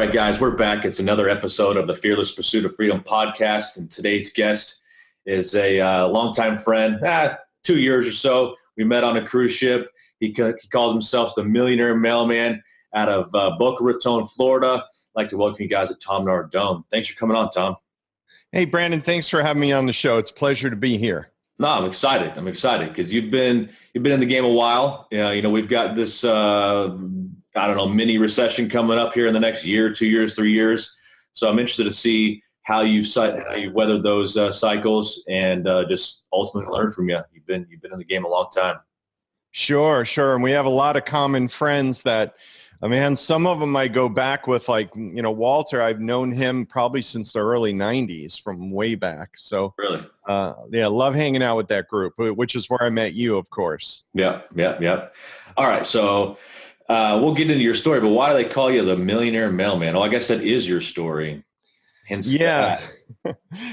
right, guys, we're back. It's another episode of the Fearless Pursuit of Freedom podcast. And today's guest is a longtime friend, 2 years or so. We met on a cruise ship. He calls himself the Millionaire Mailman out of Boca Raton, Florida. I'd like to welcome you guys to Tom Nardone. Thanks for coming on, Tom. Hey, Brandon, thanks for having me on the show. It's a pleasure to be here. No, I'm excited. I'm excited because you've been in the game a while. You know, we've got this mini recession coming up here in the next year, 2 years, 3 years. So I'm interested to see how you've weathered those cycles and just ultimately learn from you. You've been in the game a long time. Sure. And we have a lot of common friends that, some of them I go back with, like, Walter. I've known him probably since the early 90s, from way back. So Really? Love hanging out with that group, which is where I met you, of course. Yeah. All right. So we'll get into your story, but why do they call you the Millionaire Mailman? Well, I guess that is your story. Hence yeah.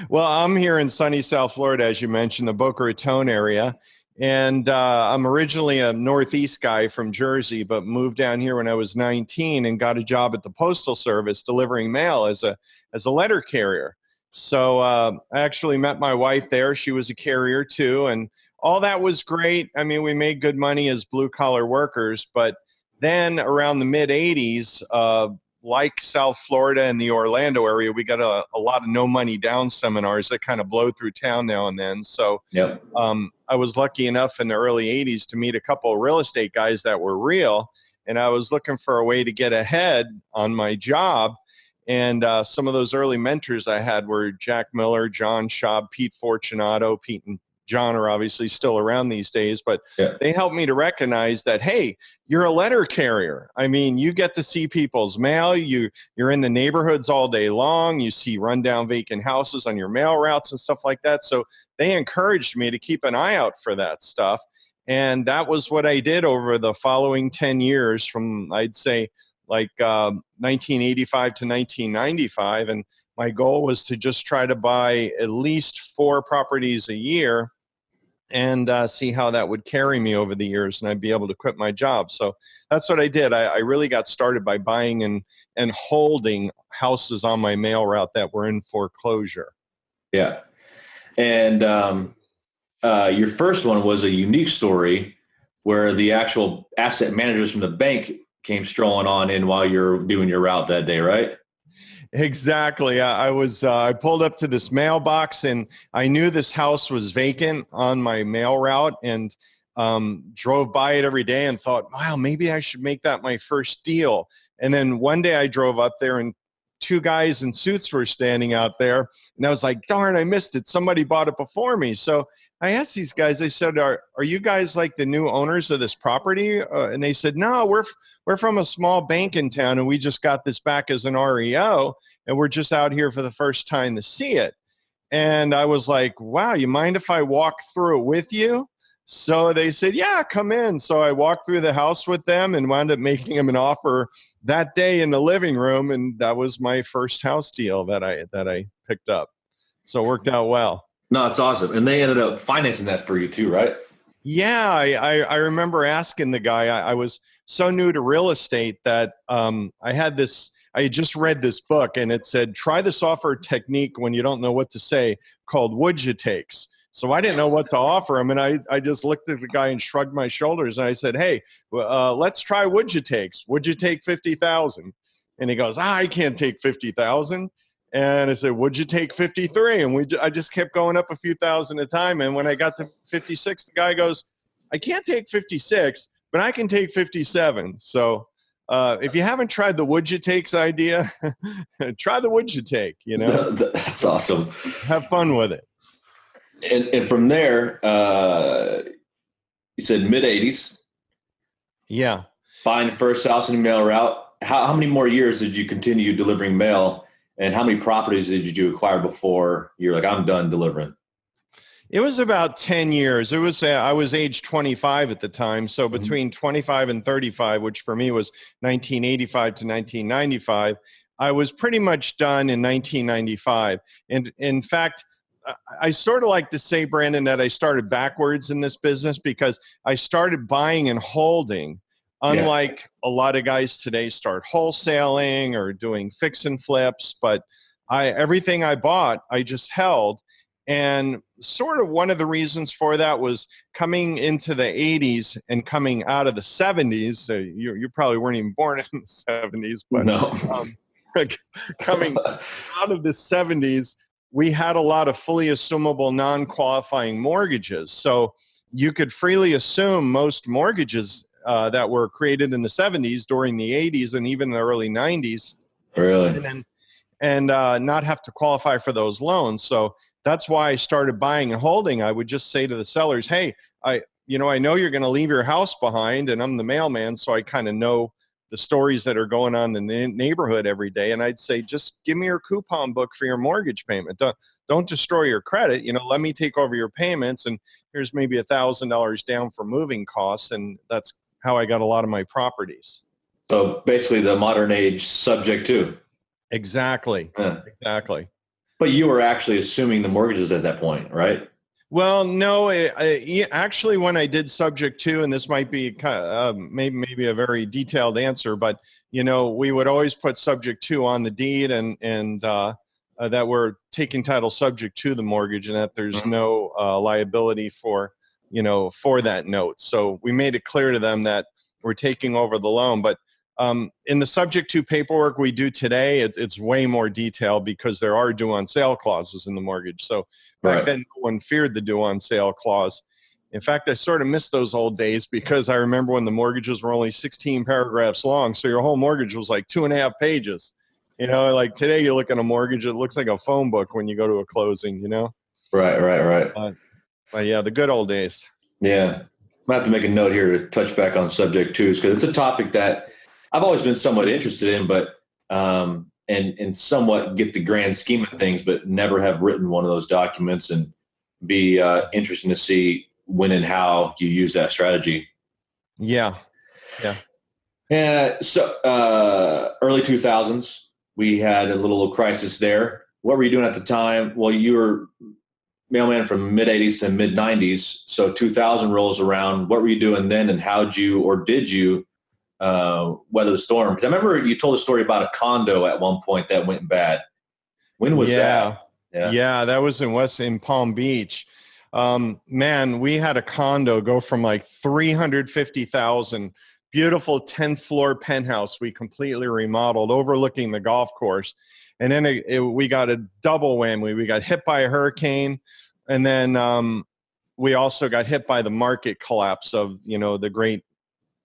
Well, I'm here in sunny South Florida, as you mentioned, the Boca Raton area. And I'm originally a Northeast guy from Jersey, but moved down here when I was 19 and got a job at the Postal Service delivering mail as a letter carrier. So I actually met my wife there. She was a carrier too. And all that was great. I mean, we made good money as blue collar workers. But then around the mid 80s, like South Florida and the Orlando area, we got a lot of no money down seminars that kind of blow through town now and then. So yep. I was lucky enough in the early 80s to meet a couple of real estate guys that were real. And I was looking for a way to get ahead on my job. And some of those early mentors I had were Jack Miller, John Schaub, Pete Fortunato. Pete and John are obviously still around these days, but They helped me to recognize that, hey, you're a letter carrier. I mean, you get to see people's mail. You're in the neighborhoods all day long. You see rundown vacant houses on your mail routes and stuff like that. So they encouraged me to keep an eye out for that stuff. And that was what I did over the following 10 years from, I'd say, 1985 to 1995. And my goal was to just try to buy at least 4 properties a year and see how that would carry me over the years, and I'd be able to quit my job. So that's what I did. I really got started by buying and holding houses on my mail route that were in foreclosure. Yeah. And your first one was a unique story where the actual asset managers from the bank came strolling on in while you're doing your route that day, right? Exactly. I pulled up to this mailbox and I knew this house was vacant on my mail route, and drove by it every day and thought, wow, maybe I should make that my first deal. And then one day I drove up there and 2 guys in suits were standing out there, and I was like, darn, I missed it. Somebody bought it before me. So I asked these guys, I said, are you guys like the new owners of this property? And they said, no, we're from a small bank in town, and we just got this back as an REO, and we're just out here for the first time to see it. And I was like, wow, you mind if I walk through it with you? So they said, yeah, come in. So I walked through the house with them and wound up making them an offer that day in the living room. And that was my first house deal that I picked up. So it worked out well. No, it's awesome. And they ended up financing that for you too, right? Yeah, I remember asking the guy. I was so new to real estate that I had just read this book, and it said, try this offer technique when you don't know what to say, called would you takes. So I didn't know what to offer him, and I just looked at the guy and shrugged my shoulders, and I said, hey, let's try would you takes. Would you take 50,000? And he goes, I can't take 50,000. And I said, would you take 53? And I just kept going up a few thousand at a time. And when I got to 56, the guy goes, I can't take 56, but I can take 57. So if you haven't tried the would you takes idea, try the would you take, That's awesome. Have fun with it. And from there, you said mid 80s. Yeah. Buying the first house in the mail route. How many more years did you continue delivering mail? And how many properties did you acquire before you're like, I'm done delivering? It was about 10 years. I was age 25 at the time. So between 25 and 35, which for me was 1985 to 1995, I was pretty much done in 1995. And in fact, I sort of like to say, Brandon, that I started backwards in this business because I started buying and holding unlike a lot of guys today start wholesaling or doing fix and flips. But everything I bought, I just held. And sort of one of the reasons for that was coming into the 80s and coming out of the 70s. So you probably weren't even born in the 70s, but No. coming out of the 70s, we had a lot of fully assumable non-qualifying mortgages. So you could freely assume most mortgages that were created in the 70s during the 80s and even the early 90s. Really? And not have to qualify for those loans. So that's why I started buying and holding. I would just say to the sellers, hey, I know you're going to leave your house behind, and I'm the mailman, so I kind of know the stories that are going on in the neighborhood every day. And I'd say, just give me your coupon book for your mortgage payment. Don't destroy your credit. Let me take over your payments, and here's maybe $1,000 down for moving costs. And that's how I got a lot of my properties. So basically the modern age subject to. Exactly. Yeah. Exactly. But you were actually assuming the mortgages at that point, right? Well, no, actually, when I did subject to, and this might be maybe a very detailed answer, but we would always put subject to on the deed, and that we're taking title subject to the mortgage, and that there's no liability for that note. So we made it clear to them that we're taking over the loan, but in the subject to paperwork we do today, it's way more detailed because there are due on sale clauses in the mortgage. So back then, no one feared the due on sale clause. In fact, I sort of miss those old days because I remember when the mortgages were only 16 paragraphs long. So your whole mortgage was like 2.5 pages. Like today you look at a mortgage, it looks like a phone book when you go to a closing, Right. But yeah, the good old days. Yeah. I have to make a note here to touch back on subject twos, because it's a topic that I've always been somewhat interested in, but and somewhat get the grand scheme of things, but never have written one of those documents, and be interesting to see when and how you use that strategy. Yeah. So early 2000s, we had a little crisis there. What were you doing at the time? Well, you were mailman from mid 80s to mid 90s. So 2000 rolls around. What were you doing then, and how'd you, or did you, weather the storm? Because I remember you told a story about a condo at one point that went bad. When was that? Yeah, that was in Palm Beach. Man, we had a condo go from like 350,000, beautiful 10th floor penthouse we completely remodeled overlooking the golf course. And then we got a double whammy. We got hit by a hurricane, and then we also got hit by the market collapse of the great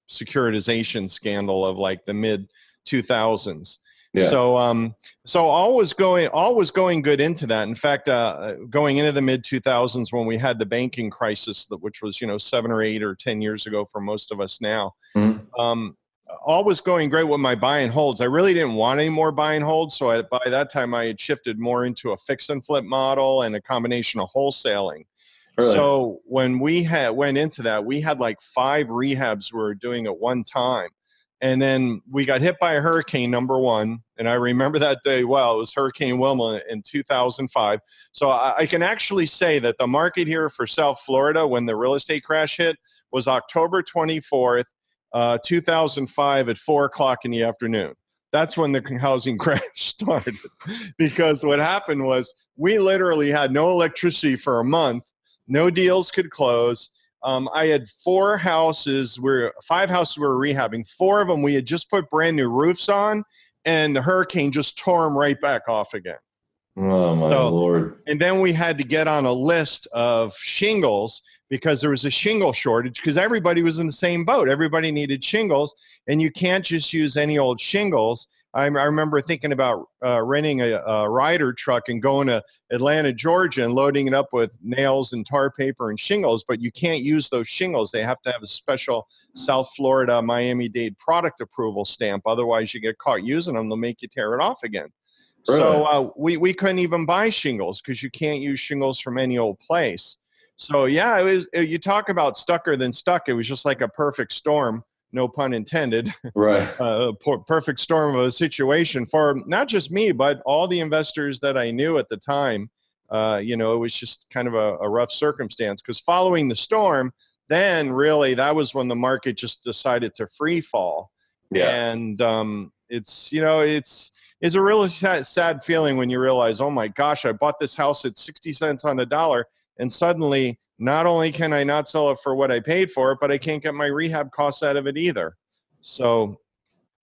securitization scandal of like the mid 2000s. Yeah. So all was going good into that. In fact, going into the mid 2000s, when we had the banking crisis, which was 7 or 8 or 10 years ago for most of us now, all was going great with my buy and holds. I really didn't want any more buy and holds, so by that time I had shifted more into a fix and flip model and a combination of wholesaling. Really? So when we went into that, we had like 5 rehabs we were doing at one time. And then we got hit by a hurricane, number one. And I remember that day well. It was Hurricane Wilma in 2005. So I can actually say that the market here for South Florida, when the real estate crash hit, was October 24th, 2005 at 4 o'clock in the afternoon. That's when the housing crash started. Because what happened was we literally had no electricity for a month. No deals could close. I had 5 houses we were rehabbing. 4 of them we had just put brand new roofs on, and the hurricane just tore them right back off again. Oh my Lord. And then we had to get on a list of shingles because there was a shingle shortage, because everybody was in the same boat. Everybody needed shingles, and you can't just use any old shingles. I remember thinking about renting a rider truck and going to Atlanta, Georgia, and loading it up with nails and tar paper and shingles, but you can't use those shingles. They have to have a special South Florida, Miami-Dade product approval stamp. Otherwise, you get caught using them, they'll make you tear it off again. Really? So we couldn't even buy shingles because you can't use shingles from any old place. So yeah, you talk about stucker than stuck. It was just like a perfect storm. No pun intended. Right. Perfect storm of a situation for not just me, but all the investors that I knew at the time. It was just kind of a rough circumstance, because following the storm, then really that was when the market just decided to free fall. Yeah. And it's, you know, it's a really sad feeling when you realize, oh my gosh, I bought this house at 60 cents on the dollar, and suddenly not only can I not sell it for what I paid for it, but I can't get my rehab costs out of it either. So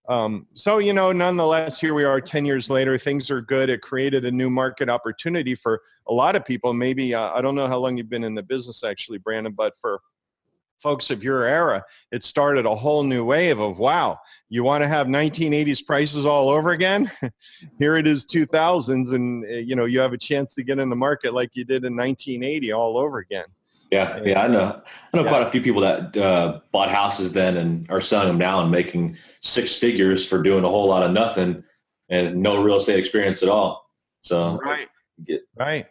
you know, nonetheless, here we are 10 years later. Things are good. It created a new market opportunity for a lot of people. Maybe, I don't know how long you've been in the business actually, Brandon, but for folks of your era, it started a whole new wave of, wow, you want to have 1980s prices all over again? Here it is 2000s, and you know, you have a chance to get in the market like you did in 1980 all over again. Yeah, And, yeah, I know. I know yeah. quite a few people that bought houses then and are selling them now and making six figures for doing a whole lot of nothing and no real estate experience at all. So Right. get, Right.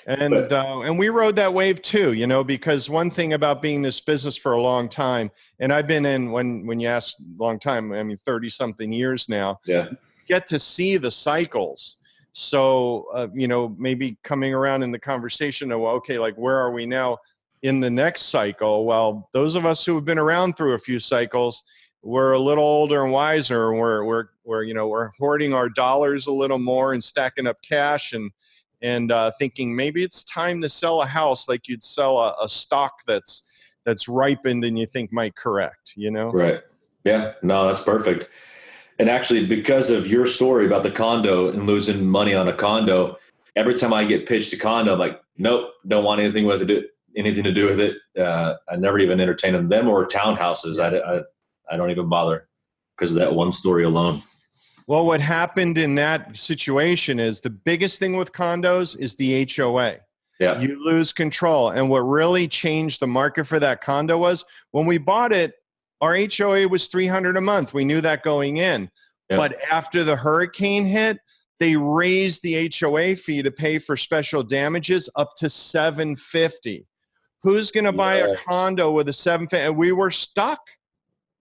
And we rode that wave too, you know, because one thing about being in this business for a long time, and I've been in, when you ask long time, I mean, 30 something years now, yeah, get to see the cycles. So, you know, maybe coming around in the conversation of, well, okay, like where are we now in the next cycle? Well, those of us who have been around through a few cycles, we're a little older and wiser, and we're you know, we're hoarding our dollars a little more and stacking up cash, and thinking maybe it's time to sell a house like you'd sell a stock that's ripened and you think might correct, you know? right. Yeah, no, that's perfect. And actually, because of your story about the condo and losing money on a condo, every time I get pitched a condo, I'm like, nope, don't want anything with it. I never even entertain them or townhouses. I don't even bother because of that one story alone. Well, what happened in that situation is the biggest thing with condos is the HOA. Yeah, You lose control. And what really changed the market for that condo was when we bought it, our HOA was $300 a month. We knew that going in. yeah. But after the hurricane hit, they raised the HOA fee to pay for special damages up to $750. Who's going to buy a condo with a $750? And we were stuck.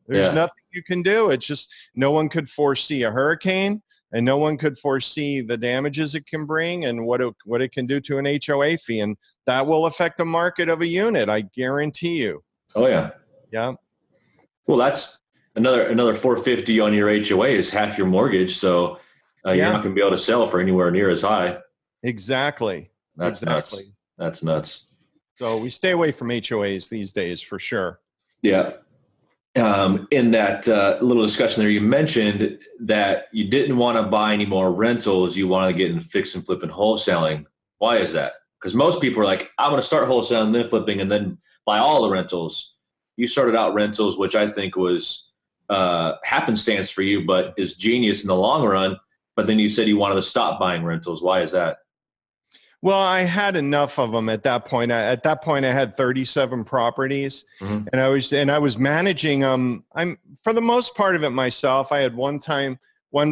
There's nothing you can do. It's just no one could foresee a hurricane, and no one could foresee the damages it can bring and what it can do to an HOA fee. And that will affect the market of a unit, I guarantee you. Oh yeah. Yeah. Well, that's another 450 on your HOA is half your mortgage. So you're not going to be able to sell for anywhere near as high. Exactly. That's exactly. nuts. That's nuts. So we stay away from HOAs these days for sure. Yeah. In that little discussion there, you mentioned that you didn't want to buy any more rentals. You want to get in fix and flip and wholesaling. Why is that? Because most people are like, I want to start wholesaling, then flipping, and then buy all the rentals. You started out rentals, which I think was happenstance for you, but is genius in the long run. But then you said you wanted to stop buying rentals. Why is that? Well, I had enough of them at that point. At that point, I had 37 properties, Mm-hmm. and I was managing them. I'm for the most part of it myself. I had one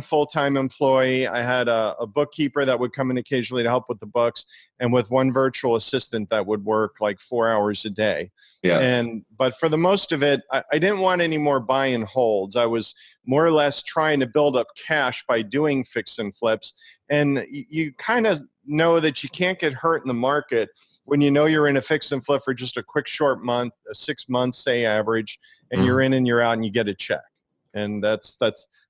full-time employee. I had a bookkeeper that would come in occasionally to help with the books, and with one virtual assistant that would work like 4 hours a day. Yeah. But for the most of it, I didn't want any more buy and holds. I was more or less trying to build up cash by doing fix and flips. And you kind of know that you can't get hurt in the market when you know you're in a fix and flip for just a quick short month, 6 months, say average, and you're in and you're out and you get a check. And that's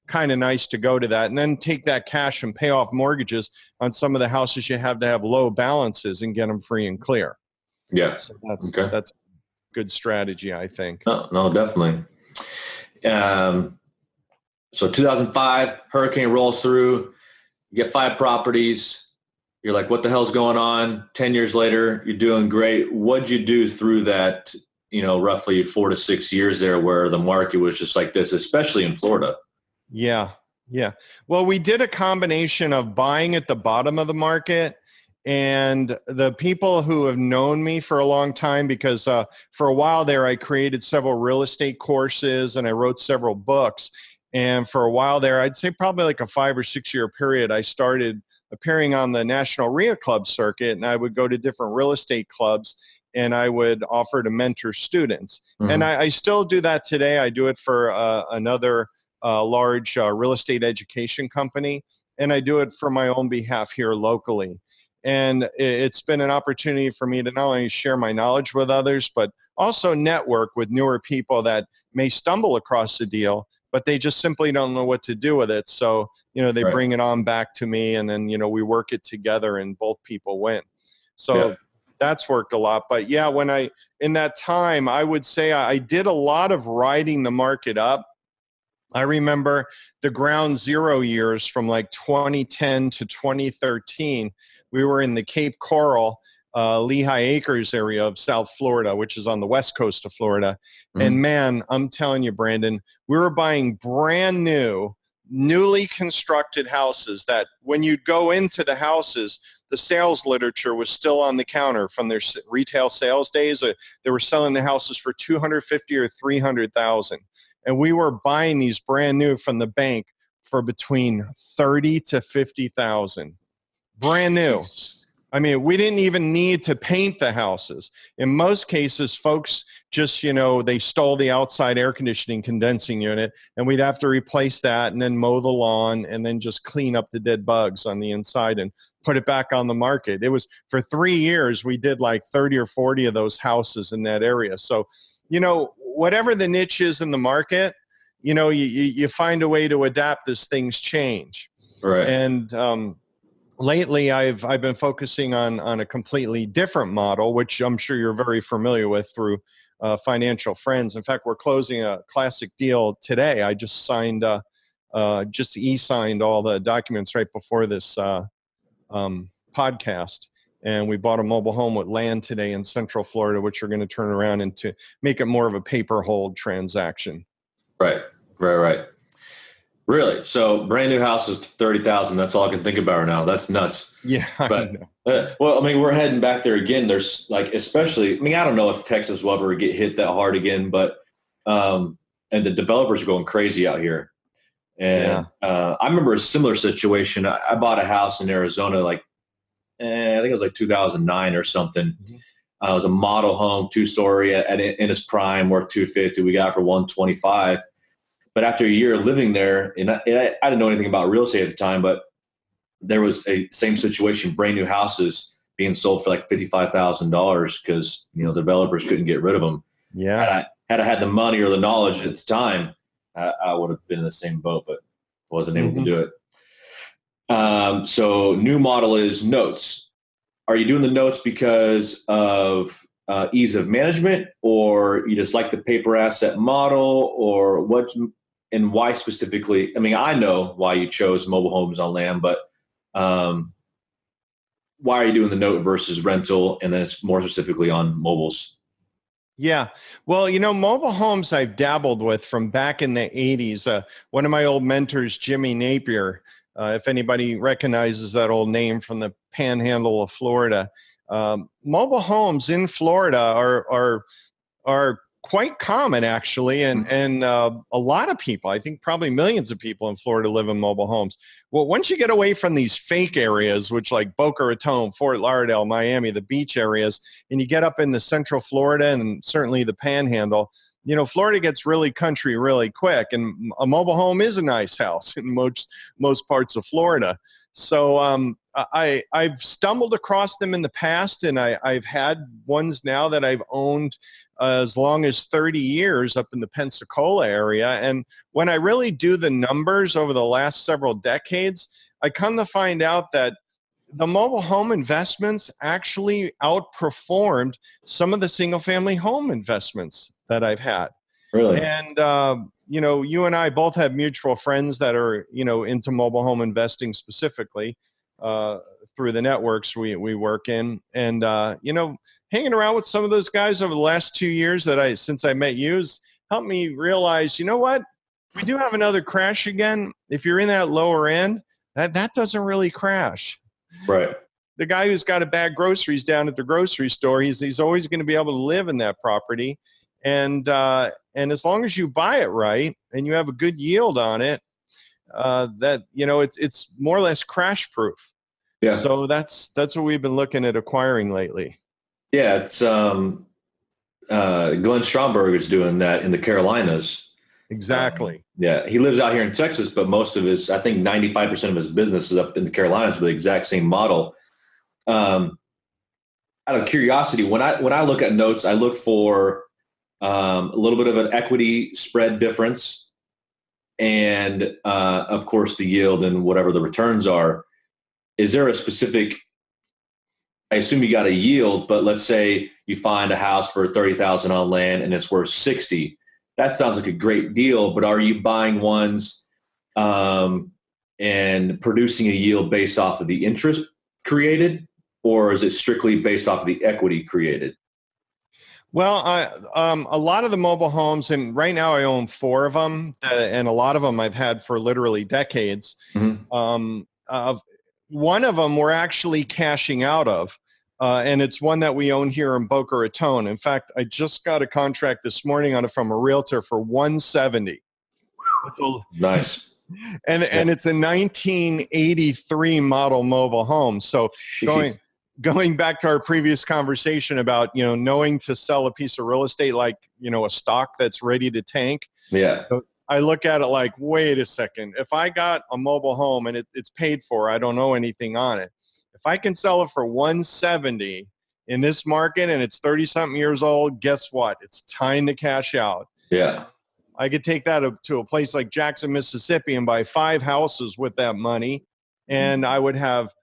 kind of nice to go to that and then take that cash and pay off mortgages on some of the houses you have to have low balances and get them free and clear. Yeah. So that's good strategy, I think. No, definitely. So 2005, hurricane rolls through. You get 5 properties. You're like, what the hell's going on? 10 years later, you're doing great. What'd you do through that, roughly 4 to 6 years there where the market was just like this, especially in Florida? Yeah. Well, we did a combination of buying at the bottom of the market, and the people who have known me for a long time, because for a while there, I created several real estate courses and I wrote several books. And for a while there, I'd say probably like a 5 or 6 year period, I started appearing on the National RIA Club circuit, and I would go to different real estate clubs and I would offer to mentor students. Mm-hmm. And I still do that today. I do it for another large real estate education company, and I do it for my own behalf here locally. And it's been an opportunity for me to not only share my knowledge with others, but also network with newer people that may stumble across the deal, but they just simply don't know what to do with it. So, they Right. bring it on back to me, and then, we work it together and both people win. So Yeah. that's worked a lot. But yeah, in that time, I would say I did a lot of riding the market up. I remember the ground zero years from like 2010 to 2013. We were in the Cape Coral, Lehigh Acres area of South Florida, which is on the west coast of Florida. Mhm. And man, I'm telling you, Brandon, we were buying brand new, newly constructed houses that when you'd go into the houses, the sales literature was still on the counter from their retail sales days. They were selling the houses for $250,000 or $300,000. And we were buying these brand new from the bank for between $30,000 to $50,000. Brand new. I mean, we didn't even need to paint the houses. In most cases, folks just, they stole the outside air conditioning condensing unit, and we'd have to replace that and then mow the lawn and then just clean up the dead bugs on the inside and put it back on the market. It was for 3 years, we did like 30 or 40 of those houses in that area. So, whatever the niche is in the market, you find a way to adapt as things change. Right. And lately, I've been focusing on a completely different model, which I'm sure you're very familiar with through financial friends. In fact, we're closing a classic deal today. I just signed, just e-signed all the documents right before this podcast. And we bought a mobile home with land today in Central Florida, which we're going to turn around into make it more of a paper hold transaction. Right. Really? So brand new house is 30,000. That's all I can think about right now. That's nuts. Yeah. But well, I mean, we're heading back there again. There's like, especially, I mean, I don't know if Texas will ever get hit that hard again, but and the developers are going crazy out here. And I remember a similar situation. I bought a house in Arizona, like I think it was like 2009 or something. Mm-hmm. It was a model home, 2-story in its prime, worth $250. We got it for $125. But after a year of living there, and I didn't know anything about real estate at the time, but there was a same situation, brand new houses being sold for like $55,000 because developers couldn't get rid of them. Yeah. Had I had the money or the knowledge at the time, I would have been in the same boat, but wasn't able to do it. So new model is notes. Are you doing the notes because of ease of management, or you just like the paper asset model, or what, and why specifically? I mean, I know why you chose mobile homes on land, but why are you doing the note versus rental, and then it's more specifically on mobiles? Yeah. Well, mobile homes I've dabbled with from back in the 80s. One of my old mentors, Jimmy Napier, if anybody recognizes that old name from the panhandle of Florida, mobile homes in Florida are quite common, actually, and a lot of people, I think probably millions of people in Florida live in mobile homes. Well, once you get away from these fake areas, which like Boca Raton, Fort Lauderdale, Miami, the beach areas, and you get up into Central Florida and certainly the Panhandle, Florida gets really country really quick, and a mobile home is a nice house in most parts of Florida. So I've stumbled across them in the past, and I've had ones now that I've owned as long as 30 years up in the Pensacola area. And when I really do the numbers over the last several decades, I come to find out that the mobile home investments actually outperformed some of the single family home investments that I've had. Really? And, you and I both have mutual friends that are, into mobile home investing specifically through the networks we work in. And, hanging around with some of those guys over the last 2 years since I met you has helped me realize, what? We do have another crash again. If you're in that lower end, that doesn't really crash. Right. The guy who's got a bag of groceries down at the grocery store, he's always going to be able to live in that property. And as long as you buy it right and you have a good yield on it, it's more or less crash proof. Yeah. So that's what we've been looking at acquiring lately. Yeah, it's Glenn Stromberg is doing that in the Carolinas. Exactly. Yeah, he lives out here in Texas, but most of his, I think 95% of his business is up in the Carolinas with the exact same model. Out of curiosity, when I look at notes, I look for a little bit of an equity spread difference, and of course the yield and whatever the returns are. Is there a specific, I assume you got a yield, but let's say you find a house for 30,000 on land and it's worth 60. That sounds like a great deal, but are you buying ones and producing a yield based off of the interest created, or is it strictly based off of the equity created? Well, a lot of the mobile homes, and right now I own 4 of them, and a lot of them I've had for literally decades. One of them we're actually cashing out of, and it's one that we own here in Boca Raton. In fact, I just got a contract this morning on it from a realtor for 170. Nice. And it's a 1983 model mobile home. So going back to our previous conversation about, knowing to sell a piece of real estate like, a stock that's ready to tank. Yeah. I look at it like, wait a second. If I got a mobile home and it's paid for, I don't know anything on it. If I can sell it for 170 in this market and it's 30-something years old, guess what? It's time to cash out. Yeah. I could take that to a place like Jackson, Mississippi, and buy 5 houses with that money, and I would have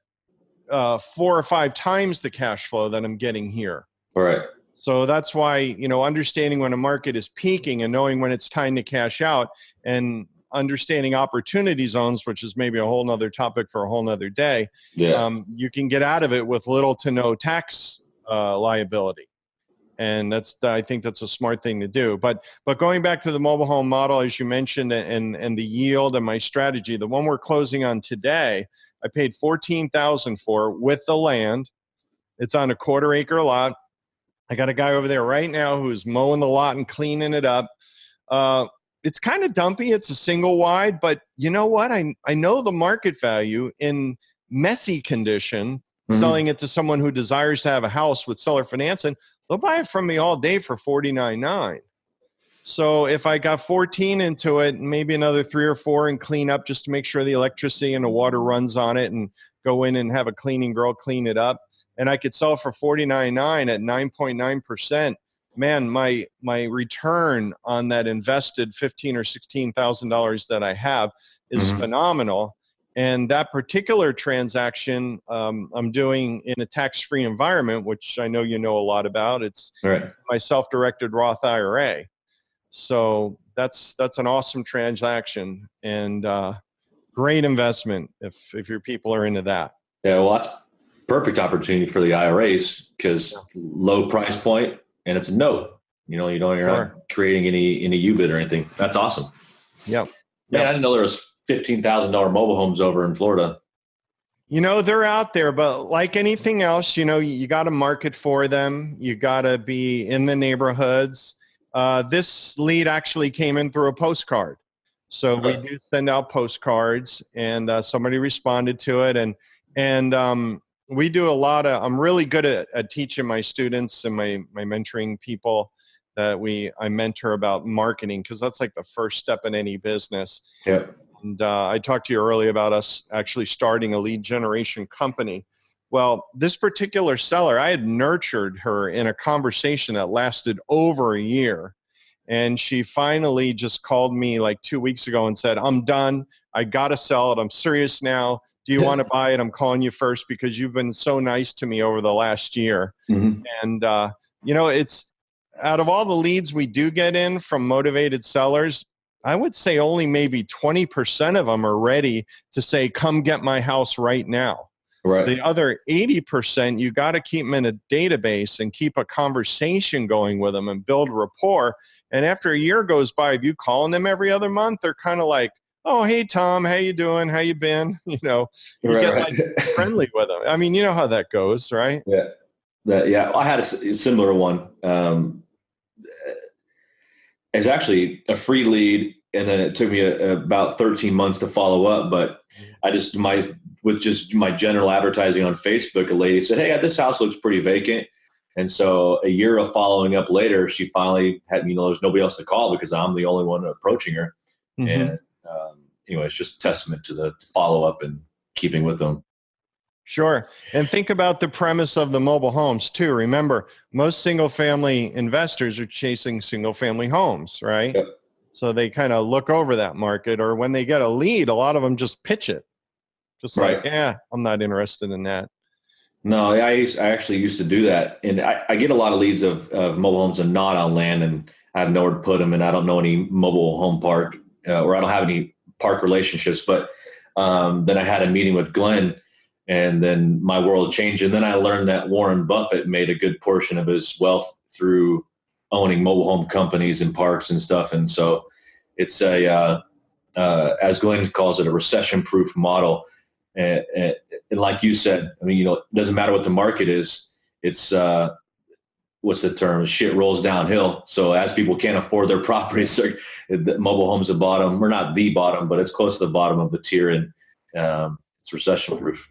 4 or 5 times the cash flow that I'm getting here. All right. So that's why, understanding when a market is peaking and knowing when it's time to cash out, and understanding opportunity zones, which is maybe a whole nother topic for a whole nother day. Yeah. You can get out of it with little to no tax liability. And I think that's a smart thing to do. But going back to the mobile home model, as you mentioned, and the yield and my strategy, the one we're closing on today, I paid $14,000 for with the land. It's on a 1/4 acre lot. I got a guy over there right now who's mowing the lot and cleaning it up. It's kind of dumpy. It's a single wide, but you know what? I know the market value in messy condition. Selling it to someone who desires to have a house with seller financing, they'll buy it from me all day for $49,900. So if I got 14 into it, maybe another 3 or 4 and clean up just to make sure the electricity and the water runs on it, and go in and have a cleaning girl clean it up, and I could sell it for $49,900 at 9.9%. Man, my return on that invested $15,000 or $16,000 that I have is phenomenal. And that particular transaction I'm doing in a tax-free environment, which I know you know a lot about. It's my self-directed Roth IRA. So that's an awesome transaction, and great investment if your people are into that. Yeah, well, that's perfect opportunity for the IRAs because low price point and it's a note. You're not creating any U-bid or anything. That's awesome. Yep. Man, I didn't know there was $15,000 mobile homes over in Florida. They're out there, but like anything else, you got to market for them. You got to be in the neighborhoods. This lead actually came in through a postcard. So we do send out postcards, and somebody responded to it. And we do a lot of, I'm really good at teaching my students and my mentoring people that I mentor about marketing, because that's like the first step in any business. Yeah. And I talked to you earlier about us actually starting a lead generation company. Well, this particular seller, I had nurtured her in a conversation that lasted over a year. And she finally just called me like 2 weeks ago and said, I'm done. I got to sell it. I'm serious now. Do you want to buy it? I'm calling you first because you've been so nice to me over the last year. And, it's out of all the leads we do get in from motivated sellers, I would say only maybe 20% of them are ready to say, come get my house right now. Right. The other 80%, you got to keep them in a database and keep a conversation going with them and build rapport. And after a year goes by, if you calling them every other month, they're kind of like, oh, hey, Tom, how you doing? How you been? You get like friendly with them. I mean, you know how that goes, right? Yeah. I had a similar one. It's actually a free lead, and then it took me about 13 months to follow up. But with just my general advertising on Facebook, a lady said, hey, this house looks pretty vacant. And so a year of following up later, she finally had, there's nobody else to call because I'm the only one approaching her. And anyway, it's just a testament to the follow up and keeping with them. Sure. And think about the premise of the mobile homes too. Remember, most single family investors are chasing single family homes, right? Yep. So they kind of look over that market, or when they get a lead, a lot of them just pitch it. Just like, Right. yeah, I'm not interested in that. No, I actually used to do that, and I get a lot of leads of mobile homes and not on land, and I have nowhere to put them, and I don't know any mobile home park, or I don't have any park relationships. But then I had a meeting with Glenn, and then my world changed, and then I learned that Warren Buffett made a good portion of his wealth through owning mobile home companies and parks and stuff, and so it's as Glenn calls it, a recession-proof model. And like you said, I mean, it doesn't matter what the market is. It's what's the term? Shit rolls downhill. So as people can't afford their properties, the mobile home's the bottom, or not the bottom, but it's close to the bottom of the tier, and it's recession-proof.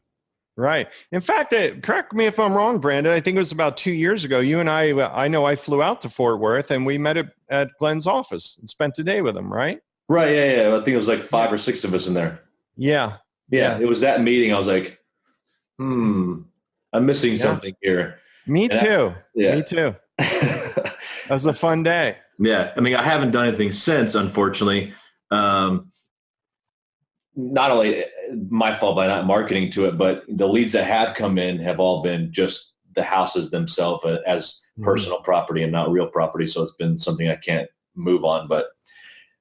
Right. In fact, correct me if I'm wrong, Brandon. I think it was about 2 years ago. You and I know I flew out to Fort Worth, and we met at Glenn's office and spent a day with him, right? Right. Yeah. I think it was like 5 or 6 of us in there. Yeah. Yeah. It was that meeting. I was like, I'm missing something here. Me too. Yeah. Me too. That was a fun day. Yeah. I mean, I haven't done anything since, unfortunately. Not only my fault by not marketing to it, but the leads that have come in have all been just the houses themselves as personal property and not real property. So it's been something I can't move on. But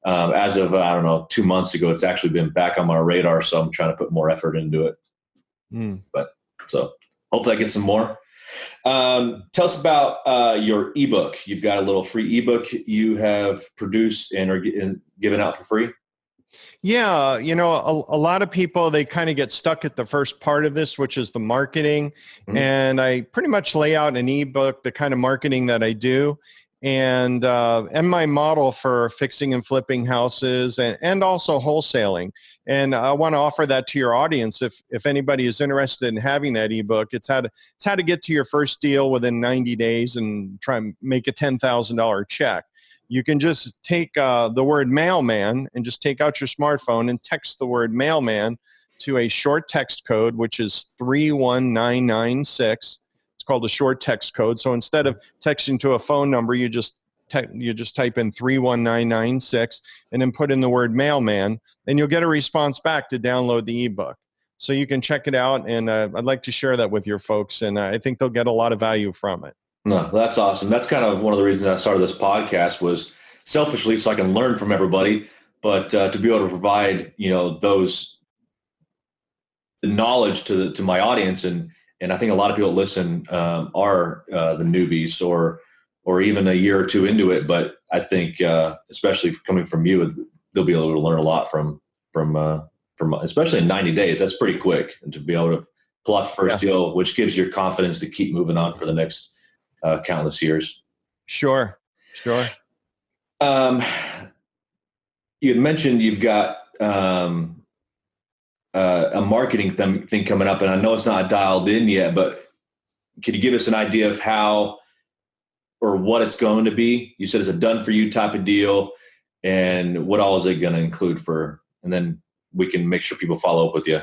as of, I don't know, 2 months ago, it's actually been back on my radar. So I'm trying to put more effort into it. But so hopefully I get some more. Tell us about your ebook. You've got a little free ebook you have produced and are given out for free. Yeah, a lot of people, they kind of get stuck at the first part of this, which is the marketing. And I pretty much lay out an ebook, the kind of marketing that I do, and my model for fixing and flipping houses and also wholesaling. And I want to offer that to your audience. If anybody is interested in having that ebook, it's how to get to your first deal within 90 days and try and make a $10,000 check. You can just take the word mailman and just take out your smartphone and text the word mailman to a short text code, which is 31996. It's called a short text code. So instead of texting to a phone number, you just type in 31996 and then put in the word mailman, and you'll get a response back to download the ebook. So you can check it out, and I'd like to share that with your folks, and I think they'll get a lot of value from it. No, that's awesome. That's kind of one of the reasons I started this podcast, was selfishly so I can learn from everybody, but to be able to provide, the knowledge to my audience. And I think a lot of people that listen are the newbies or even a year or two into it. But I think especially coming from you, they'll be able to learn a lot from especially in 90 days. That's pretty quick, and to be able to pull off first deal, which gives you confidence to keep moving on for the next countless years. Sure. You had mentioned you've got a marketing thing coming up, and I know it's not dialed in yet, but could you give us an idea of how or what it's going to be? You said it's a done for you type of deal, and what all is it going to include and then we can make sure people follow up with you.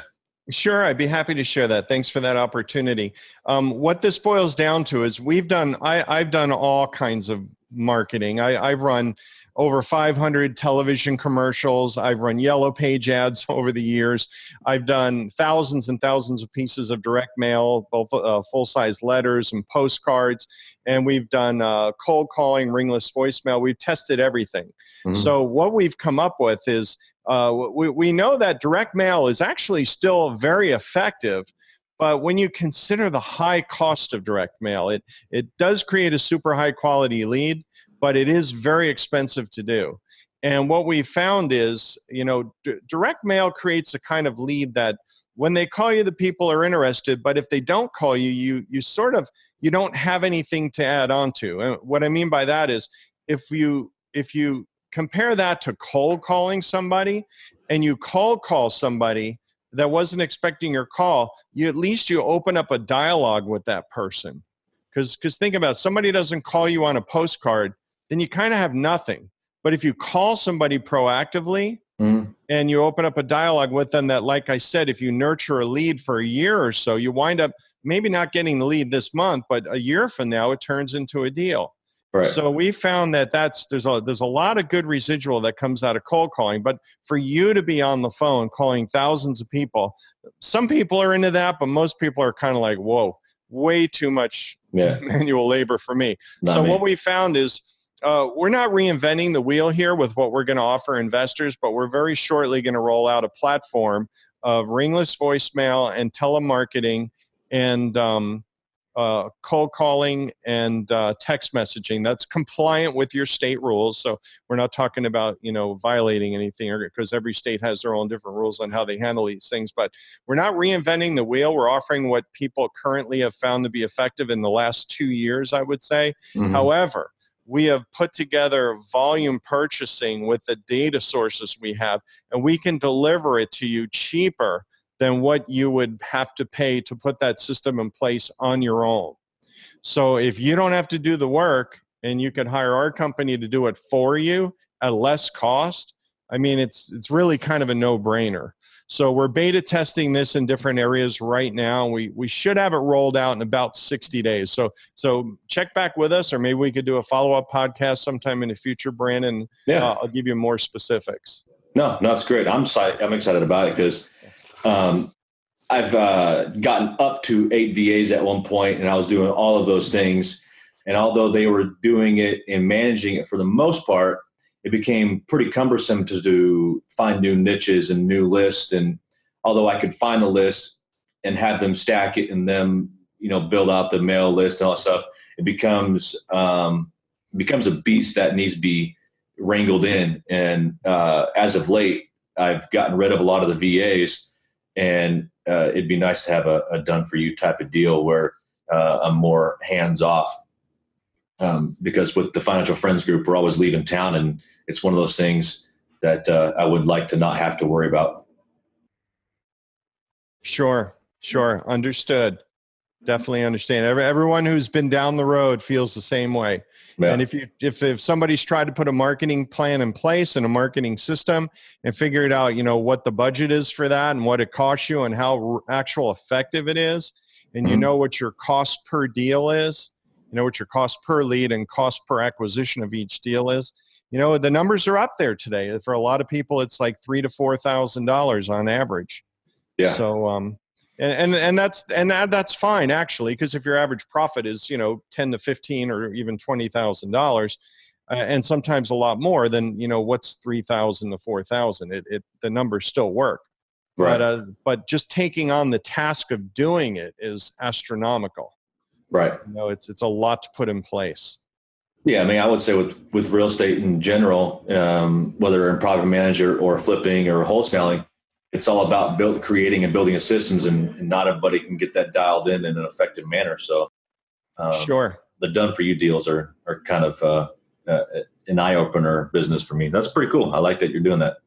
Sure, I'd be happy to share that. Thanks for that opportunity. What this boils down to is I've done all kinds of marketing. I've run over 500 television commercials. I've run yellow page ads over the years. I've done thousands and thousands of pieces of direct mail, both full-size letters and postcards. And we've done cold calling, ringless voicemail. We've tested everything. So what we've come up with is we know that direct mail is actually still very effective. But when you consider the high cost of direct mail, it does create a super high quality lead, but it is very expensive to do. And what we found is, direct mail creates a kind of lead that when they call you, the people are interested, but if they don't call you, you don't have anything to add on to. And what I mean by that is if you compare that to cold calling somebody, and you cold call somebody that wasn't expecting your call, at least you open up a dialogue with that person. Because think about it, somebody doesn't call you on a postcard, then you kind of have nothing. But if you call somebody proactively, Mhm. and you open up a dialogue with them that, like I said, if you nurture a lead for a year or so, you wind up maybe not getting the lead this month, but a year from now, it turns into a deal. Right. So we found that there's a lot of good residual that comes out of cold calling. But for you to be on the phone calling thousands of people, some people are into that, but most people are kind of like, whoa, way too much manual labor for me. Not me. What we found is we're not reinventing the wheel here with what we're going to offer investors, but we're very shortly going to roll out a platform of ringless voicemail and telemarketing and cold calling and text messaging that's compliant with your state rules. So we're not talking about, violating anything, because every state has their own different rules on how they handle these things. But we're not reinventing the wheel. We're offering what people currently have found to be effective in the last 2 years, I would say. Mhm. However, we have put together volume purchasing with the data sources we have, and we can deliver it to you cheaper than what you would have to pay to put that system in place on your own. So if you don't have to do the work and you can hire our company to do it for you at less cost, I mean, it's really kind of a no-brainer. So we're beta testing this in different areas right now. We should have it rolled out in about 60 days. So check back with us, or maybe we could do a follow-up podcast sometime in the future, Brandon. I'll give you more specifics. No, it's great. I'm excited about it because I've gotten up to 8 VAs at one point, and I was doing all of those things. And although they were doing it and managing it for the most part, it became pretty cumbersome to find new niches and new lists. And although I could find the list and have them stack it and them, build out the mail list and all that stuff, it becomes a beast that needs to be wrangled in. And as of late, I've gotten rid of a lot of the VAs, and it'd be nice to have a done for you type of deal where I'm more hands off. Because with the Financial Friends Group, we're always leaving town, and it's one of those things that I would like to not have to worry about. Sure. Understood. Definitely understand. Everyone who's been down the road feels the same way. Yeah. And if somebody's tried to put a marketing plan in place and a marketing system and figured out, what the budget is for that and what it costs you and how actual effective it is, and you know what your cost per deal is, what your cost per lead and cost per acquisition of each deal is, the numbers are up there today. For a lot of people, it's like $3,000 to $4,000 on average. Yeah. So, and that's fine actually, because if your average profit is $10 to $15 or even $20,000, and sometimes a lot more, then what's $3,000 to $4,000? The numbers still work, right? But just taking on the task of doing it is astronomical, right? It's a lot to put in place. Yeah, I mean, I would say with real estate in general, whether in property manager or flipping or wholesaling, it's all about creating and building a systems, and not everybody can get that dialed in an effective manner. So, sure, the done for you deals are kind of an eye opener business for me. That's pretty cool. I like that you're doing that.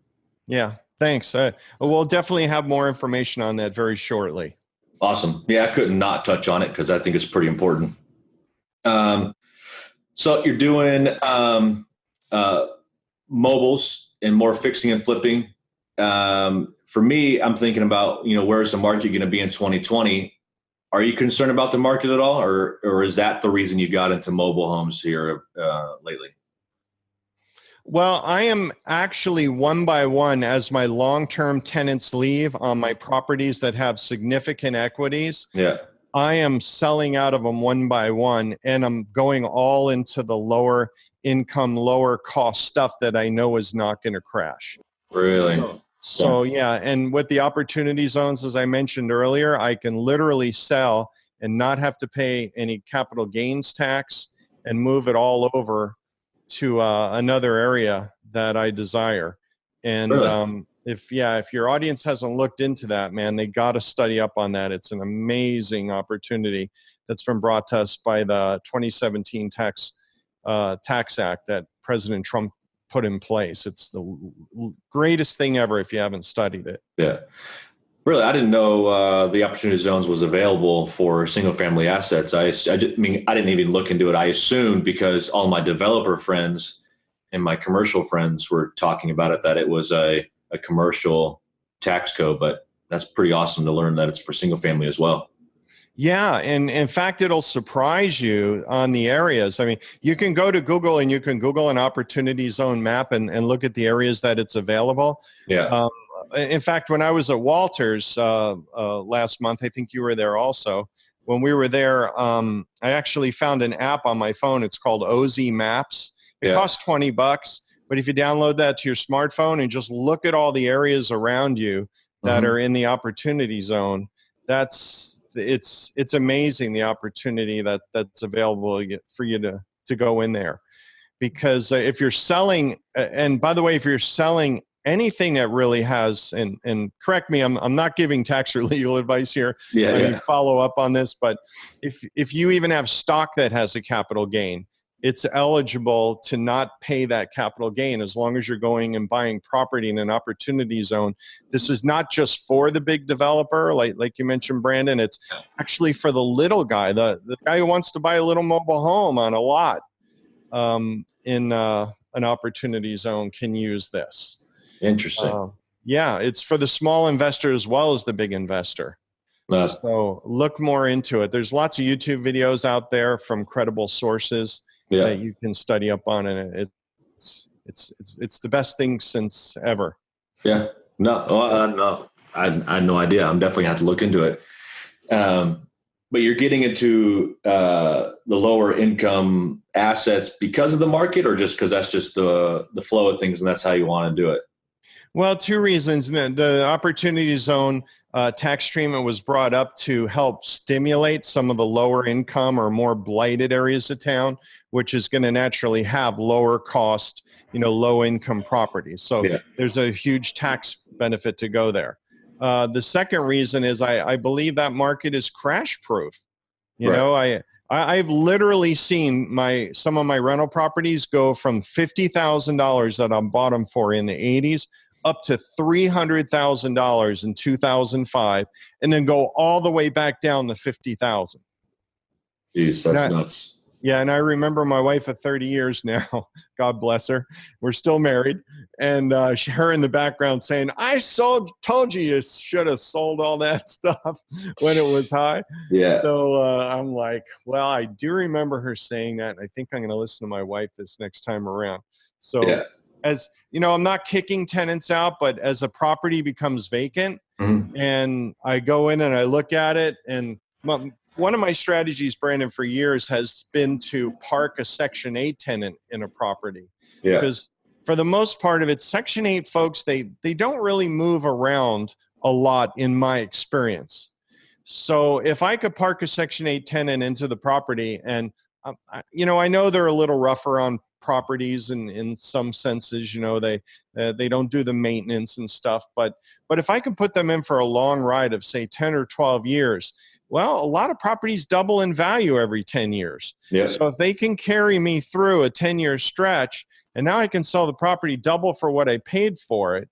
Yeah, thanks. We'll definitely have more information on that very shortly. Awesome. Yeah, I couldn't not touch on it because I think it's pretty important. So you're doing mobiles and more fixing and flipping. For me, I'm thinking about, where's the market going to be in 2020? Are you concerned about the market at all? Or is that the reason you got into mobile homes here lately? Well, I am actually one by one, as my long-term tenants leave on my properties that have significant equities. Yeah. I am selling out of them one by one, and I'm going all into the lower income, lower cost stuff that I know is not going to crash. Really? So yeah, and with the opportunity zones, as I mentioned earlier, I can literally sell and not have to pay any capital gains tax and move it all over to another area that I desire. And really? If your audience hasn't looked into that, man, they got to study up on that. It's an amazing opportunity that's been brought to us by the 2017 Tax Act that President Trump put in place. It's the greatest thing ever if you haven't studied it. Yeah. Really, I didn't know the opportunity zones was available for single family assets. I didn't even look into it. I assumed, because all my developer friends and my commercial friends were talking about it, that it was a a commercial tax code, but that's pretty awesome to learn that it's for single family as well. Yeah, and in fact, it'll surprise you on the areas. I mean, you can go to Google and you can Google an opportunity zone map and look at the areas that it's available. Yeah. In fact, when I was at Walters last month, I think you were there also. When we were there, I actually found an app on my phone. It's called OZ Maps. It costs $20, but if you download that to your smartphone and just look at all the areas around you that are in the opportunity zone, it's amazing the opportunity that's available for you to go in there. Because if you're selling, and by the way, if you're selling anything that really has, and correct me, I'm not giving tax or legal advice here. Follow up on this, but if you even have stock that has a capital gain, it's eligible to not pay that capital gain as long as you're going and buying property in an opportunity zone. This is not just for the big developer, like you mentioned, Brandon. It's actually for the little guy, the guy who wants to buy a little mobile home on a lot in an opportunity zone can use this. Interesting. Yeah, it's for the small investor as well as the big investor. So look more into it. There's lots of YouTube videos out there from credible sources that you can study up on, and it's the best thing since ever. Yeah. No, I had no idea. I'm definitely gonna have to look into it. But you're getting into the lower income assets because of the market, or just because that's just the flow of things and that's how you want to do it? Well, two reasons. The opportunity zone tax treatment was brought up to help stimulate some of the lower income or more blighted areas of town, which is going to naturally have lower cost, low income properties. So there's a huge tax benefit to go there. The second reason is I believe that market is crash proof. I've literally seen some of my rental properties go from $50,000 that I bought them for in the 80s up to $300,000 in 2005, and then go all the way back down to 50,000. Jeez, that's nuts. Yeah, and I remember my wife of 30 years now, God bless her, we're still married, and her in the background saying, I told you should have sold all that stuff when it was high. Yeah. So I'm like, well, I do remember her saying that, and I think I'm going to listen to my wife this next time around. So as I'm not kicking tenants out, but as a property becomes vacant and I go in and I look at it, and one of my strategies, Brandon, for years has been to park a Section 8 tenant in a property. Because for the most part of it, Section 8 folks, they don't really move around a lot in my experience. So if I could park a Section 8 tenant into the property, and I know they're a little rougher on properties in some senses, they don't do the maintenance and stuff, but if I can put them in for a long ride of say 10 or 12 years, well, a lot of properties double in value every 10 years. So if they can carry me through a 10-year stretch, and now I can sell the property double for what I paid for it,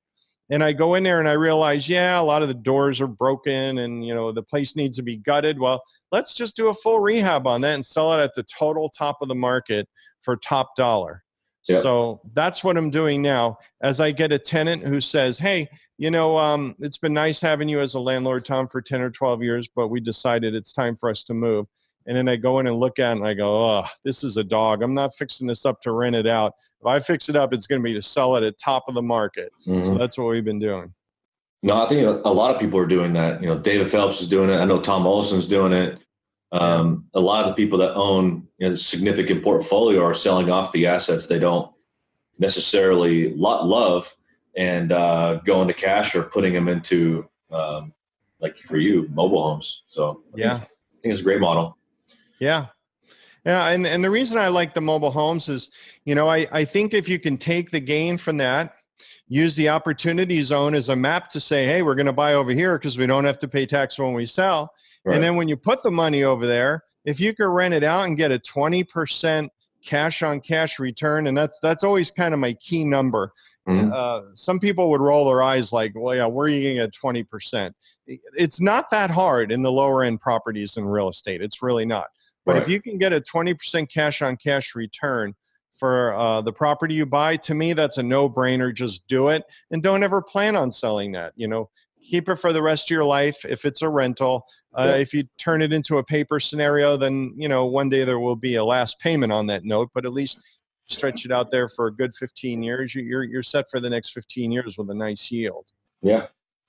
and I go in there and I realize, a lot of the doors are broken and, the place needs to be gutted. Well, let's just do a full rehab on that and sell it at the total top of the market for top dollar. So that's what I'm doing now. As I get a tenant who says, hey, it's been nice having you as a landlord, Tom, for 10 or 12 years, but we decided it's time for us to move. And then I go in and look at it and I go, oh, this is a dog. I'm not fixing this up to rent it out. If I fix it up, it's going to be to sell it at top of the market. So that's what we've been doing. No, I think a lot of people are doing that. David Phelps is doing it. I know Tom Olson's doing it. A lot of the people that own a significant portfolio are selling off the assets they don't necessarily love and going to cash or putting them into, like for you, mobile homes. So I think it's a great model. Yeah. And the reason I like the mobile homes is, I think if you can take the gain from that, use the opportunity zone as a map to say, hey, we're going to buy over here because we don't have to pay tax when we sell. Right. And then when you put the money over there, if you can rent it out and get a 20% cash on cash return, and that's always kind of my key number. Some people would roll their eyes like, well, yeah, where are you getting at 20%? It's not that hard in the lower end properties in real estate. It's really not. But if you can get a 20% cash on cash return for the property you buy. To me, that's a no-brainer. Just do it, and don't ever plan on selling that. Keep it for the rest of your life. If it's a rental, if you turn it into a paper scenario, then one day there will be a last payment on that note. But at least stretch it out there for a good 15 years. You're set for the next 15 years with a nice yield. Yeah.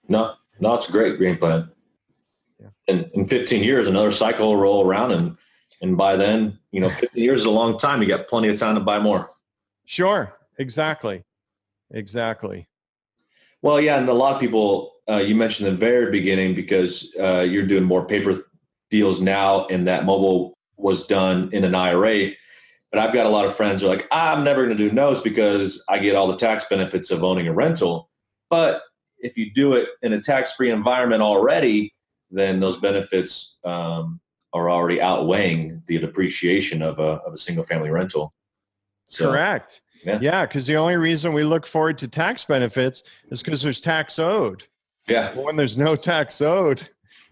No, it's a great game plan. Yeah. And in 15 years, another cycle will roll around, and by then, 15 years is a long time. You got plenty of time to buy more. Sure. Exactly. Well, yeah. And a lot of people, you mentioned in the very beginning, because you're doing more paper deals now, and that mobile was done in an IRA. But I've got a lot of friends who are like, I'm never going to do notes because I get all the tax benefits of owning a rental. But if you do it in a tax-free environment already, then those benefits are already outweighing the depreciation of a single-family rental. So, correct. Yeah, because the only reason we look forward to tax benefits is because there's tax owed. Yeah. But when there's no tax owed,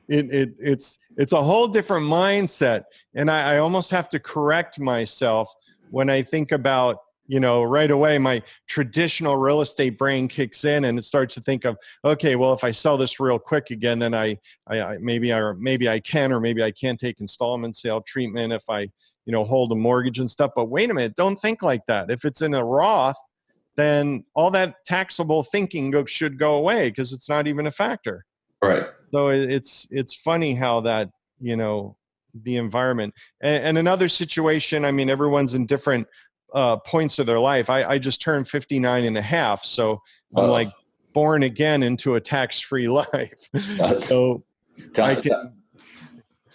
it's a whole different mindset. And I almost have to correct myself when I think about, right away, my traditional real estate brain kicks in and it starts to think of, okay, well, if I sell this real quick again, then maybe I can, or maybe I can't take installment sale treatment if I, hold a mortgage and stuff. But wait a minute, don't think like that. If it's in a Roth, then all that taxable thinking should go away because it's not even a factor. Right. So it's funny how that, the environment and another situation, I mean, everyone's in different points of their life. I just turned 59 and a half. So I'm like born again into a tax-free life. So time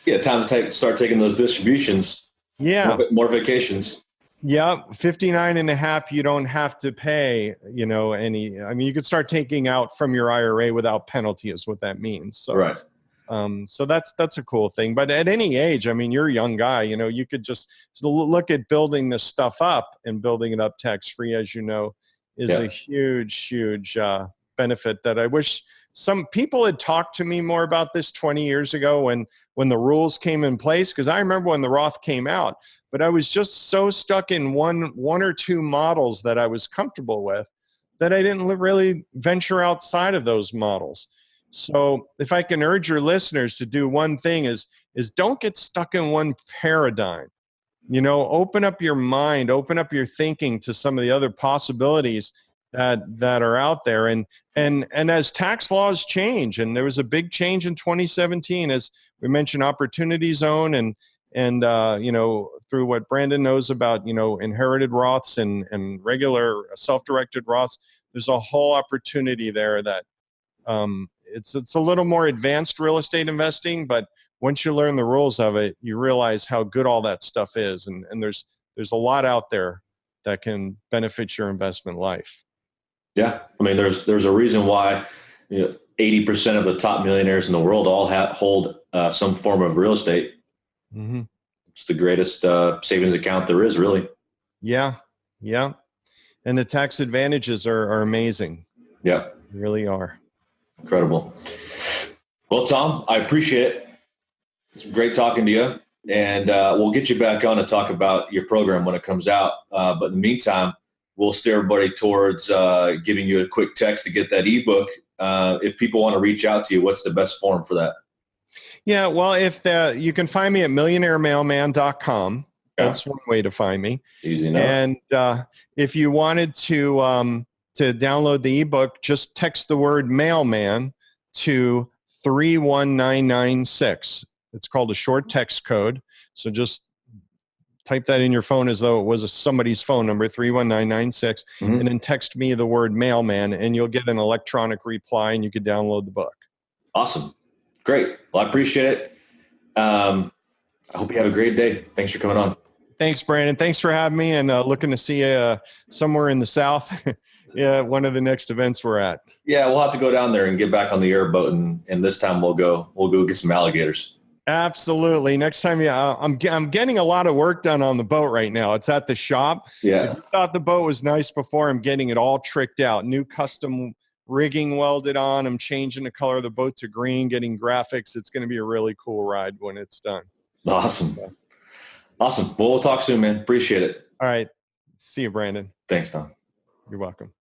to start taking those distributions. Yeah. More vacations. Yeah. 59 and a half, you don't have to pay, you could start taking out from your IRA without penalty is what that means. So, right. So that's a cool thing. But at any age, I mean, you're a young guy, you could just look at building this stuff up, and building it up tax-free, as is a huge benefit that I wish some people had talked to me more about this 20 years ago when the rules came in place. Because I remember when the Roth came out, but I was just so stuck in one or two models that I was comfortable with that I didn't really venture outside of those models. So if I can urge your listeners to do one thing is don't get stuck in one paradigm. Open up your mind, open up your thinking to some of the other possibilities that are out there. And as tax laws change, and there was a big change in 2017, as we mentioned, opportunity zone and through what Brandon knows about, inherited Roths and regular self-directed Roths, there's a whole opportunity there that it's a little more advanced real estate investing, but once you learn the rules of it, you realize how good all that stuff is. And there's a lot out there that can benefit your investment life. Yeah. I mean, there's a reason why 80% of the top millionaires in the world all hold some form of real estate. Mm-hmm. It's the greatest savings account there is, really. Yeah. Yeah. And the tax advantages are amazing. Yeah. They really are. Incredible. Well, Tom, I appreciate it. It's great talking to you. And we'll get you back on to talk about your program when it comes out. But in the meantime, we'll steer everybody towards giving you a quick text to get that ebook. If people want to reach out to you, what's the best form for that? Yeah, well, you can find me at millionairemailman.com. That's one way to find me. Easy enough. And if you wanted to download the ebook, just text the word mailman to 31996. It's called a short text code. So just type that in your phone as though it was somebody's phone number, 31996, and then text me the word mailman, and you'll get an electronic reply, and you can download the book. Awesome. Great. Well, I appreciate it. I hope you have a great day. Thanks for coming on. Thanks, Brandon. Thanks for having me, and looking to see you somewhere in the South. Yeah, one of the next events we're at. Yeah, we'll have to go down there and get back on the airboat, and this time we'll go get some alligators. Absolutely. Next time, I'm getting a lot of work done on the boat right now. It's at the shop. Yeah. If you thought the boat was nice before, I'm getting it all tricked out. New custom rigging welded on. I'm changing the color of the boat to green, getting graphics. It's going to be a really cool ride when it's done. Awesome. Awesome. Well, we'll talk soon, man. Appreciate it. All right. See you, Brandon. Thanks, Tom. You're welcome.